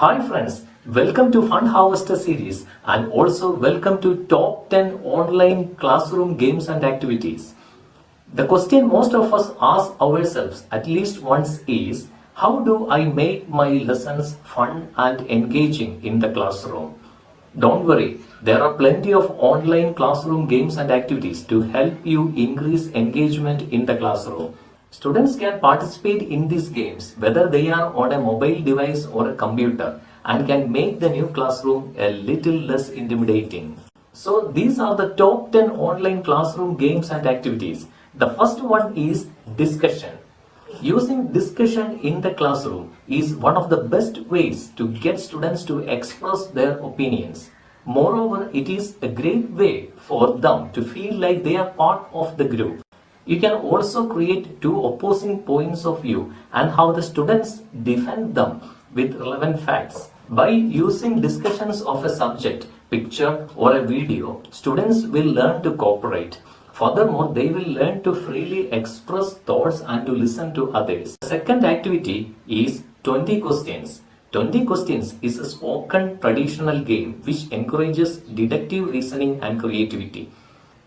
Hi friends, welcome to Fun Harvester series and also welcome to Top 10 Online Classroom Games and Activities. The question most of us ask ourselves at least once is, how do I make my lessons fun and engaging in the classroom? Don't worry, there are plenty of online classroom games and activities to help you increase engagement in the classroom. Students can participate in these games whether they are on a mobile device or a computer and can make the new classroom a little less intimidating. So these are the top 10 online classroom games and activities. The first one is discussion. Using discussion in the classroom is one of the best ways to get students to express their opinions. Moreover, it is a great way for them to feel like they are part of the group. You can also create two opposing points of view and how the students defend them with relevant facts. By using discussions of a subject, picture or a video, students will learn to cooperate. Furthermore, they will learn to freely express thoughts and to listen to others. The second activity is 20 questions. 20 questions is a spoken traditional game which encourages deductive reasoning and creativity.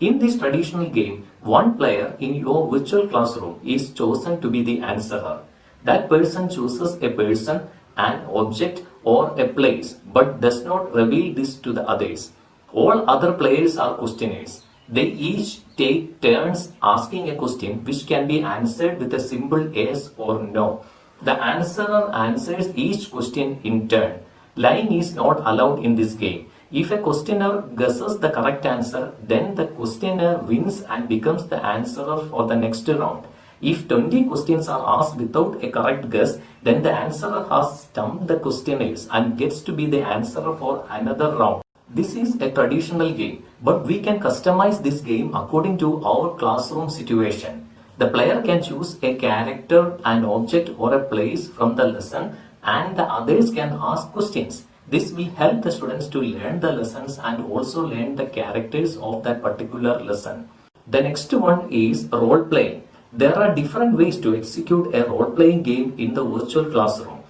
In this traditional game, one player in your virtual classroom is chosen to be the answerer. That person chooses a person, an object or a place but does not reveal this to the others. All other players are questioners. They each take turns asking a question which can be answered with a simple yes or no. The answerer answers each question in turn. Lying is not allowed in this game. If a questioner guesses the correct answer, then the questioner wins and becomes the answerer for the next round. If 20 questions are asked without a correct guess, then the answerer has stumped the questioners and gets to be the answerer for another round. This is a traditional game, but we can customize this game according to our classroom situation. The player can choose a character, an object or a place from the lesson and the others can ask questions. This will help the students to learn the lessons and also learn the characters of that particular lesson. The next one is role playing. There are different ways to execute a role playing game in the virtual classroom.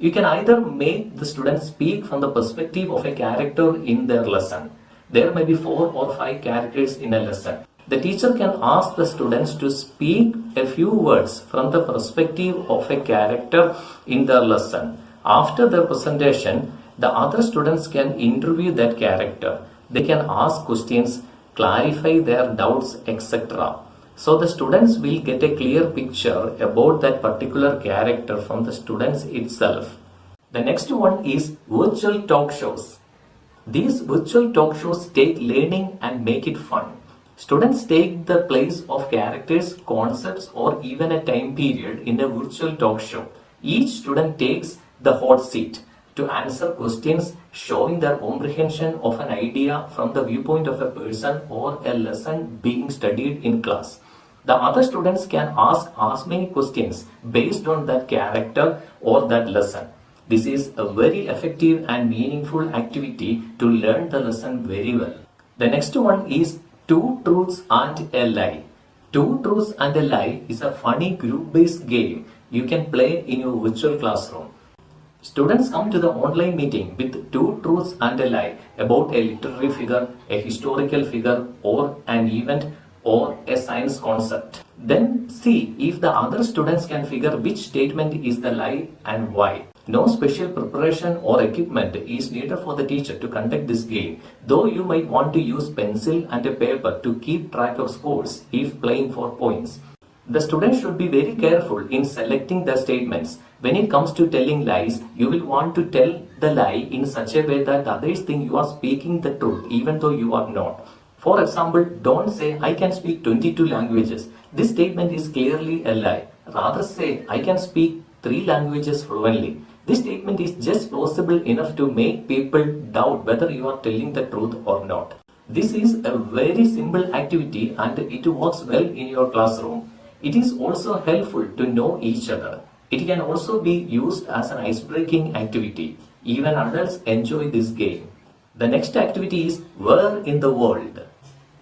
You can either make the students speak from the perspective of a character in their lesson. There may be 4 or 5 characters in a lesson. The teacher can ask the students to speak a few words from the perspective of a character in their lesson. After their presentation, the other students can interview that character. They can ask questions, clarify their doubts, etc. So the students will get a clear picture about that particular character from the students itself. The next one is virtual talk shows. These virtual talk shows take learning and make it fun. Students take the place of characters, concepts or even a time period in a virtual talk show. Each student takes the hot seat to answer questions showing their comprehension of an idea from the viewpoint of a person or a lesson being studied in class. The other students can ask as many questions based on that character or that lesson. This is a very effective and meaningful activity to learn the lesson very well. The next one is Two Truths and a Lie. Two Truths and a Lie is a funny group-based game you can play in your virtual classroom. Students come to the online meeting with 2 truths and a lie about a literary figure, a historical figure or an event or a science concept. Then see if the other students can figure which statement is the lie and why. No special preparation or equipment is needed for the teacher to conduct this game, though you might want to use pencil and a paper to keep track of scores if playing for points. The students should be very careful in selecting their statements. When it comes to telling lies, you will want to tell the lie in such a way that others think you are speaking the truth even though you are not. For example, don't say, I can speak 22 languages. This statement is clearly a lie. Rather say, I can speak 3 languages fluently. This statement is just plausible enough to make people doubt whether you are telling the truth or not. This is a very simple activity and it works well in your classroom. It is also helpful to know each other. It can also be used as an ice-breaking activity. Even adults enjoy this game. The next activity is Where in the World.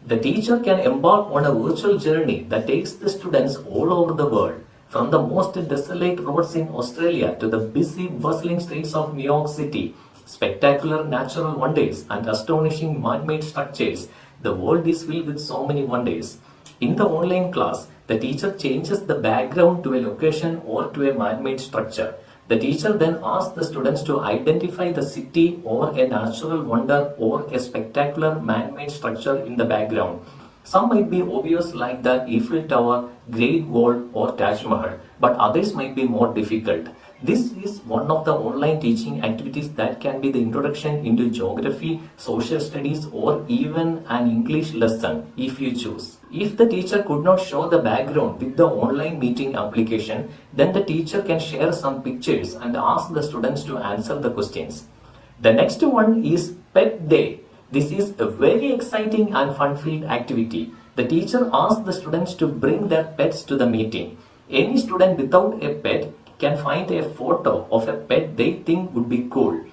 The teacher can embark on a virtual journey that takes the students all over the world. From the most desolate roads in Australia to the busy, bustling streets of New York City, spectacular natural wonders and astonishing man-made structures, the world is filled with so many wonders. In the online class, the teacher changes the background to a location or to a man-made structure. The teacher then asks the students to identify the city or a natural wonder or a spectacular man-made structure in the background. Some might be obvious like the Eiffel Tower, Great Wall or Taj Mahal, but others might be more difficult. This is one of the online teaching activities that can be the introduction into geography, social studies or even an English lesson if you choose. If the teacher could not show the background with the online meeting application, then the teacher can share some pictures and ask the students to answer the questions. The next one is Pet Day. This is a very exciting and fun-filled activity. The teacher asks the students to bring their pets to the meeting. Any student without a pet can find a photo of a pet they think would be cool.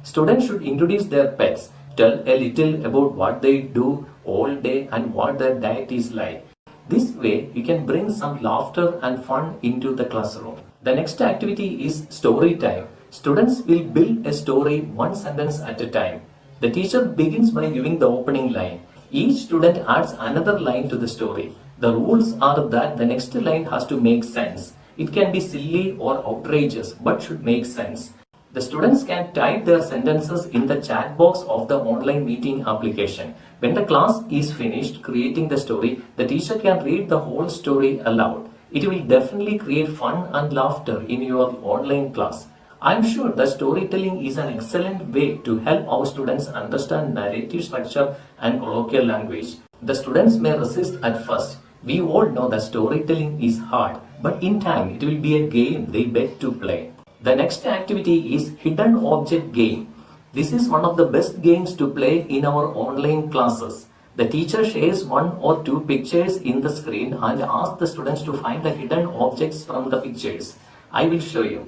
Students should introduce their pets, tell a little about what they do all day and what their diet is like. This way, you can bring some laughter and fun into the classroom. The next activity is story time. Students will build a story one sentence at a time. The teacher begins by giving the opening line. Each student adds another line to the story. The rules are that the next line has to make sense. It can be silly or outrageous but should make sense. The students can type their sentences in the chat box of the online meeting application. When the class is finished creating the story, the teacher can read the whole story aloud. It will definitely create fun and laughter in your online class. I am sure that storytelling is an excellent way to help our students understand narrative structure and colloquial language. The students may resist at first. We all know that storytelling is hard, but in time it will be a game they bet to play. The next activity is hidden object game. This is one of the best games to play in our online classes. The teacher shares one or two pictures in the screen and asks the students to find the hidden objects from the pictures. I will show you.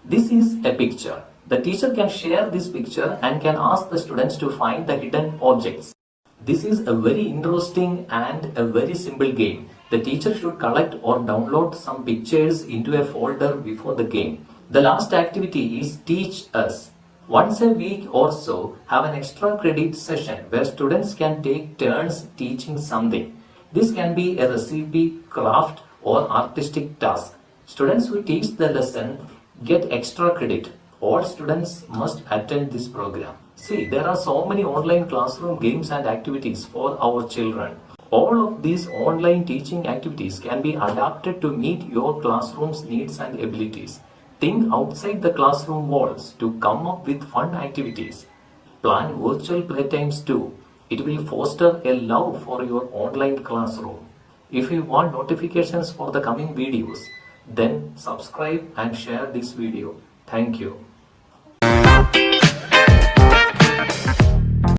This is a picture. The teacher can share this picture and can ask the students to find the hidden objects. This is a very interesting and a very simple game. The teacher should collect or download some pictures into a folder before the game. The last activity is Teach Us. Once a week or so, have an extra credit session where students can take turns teaching something. This can be a recipe, craft or artistic task. Students who teach the lesson get extra credit. All students must attend this program. See, there are so many online classroom games and activities for our children. All of these online teaching activities can be adapted to meet your classroom's needs and abilities. Think outside the classroom walls to come up with fun activities. Plan virtual playtimes too. It will foster a love for your online classroom. If you want notifications for the coming videos, then subscribe and share this video. Thank you.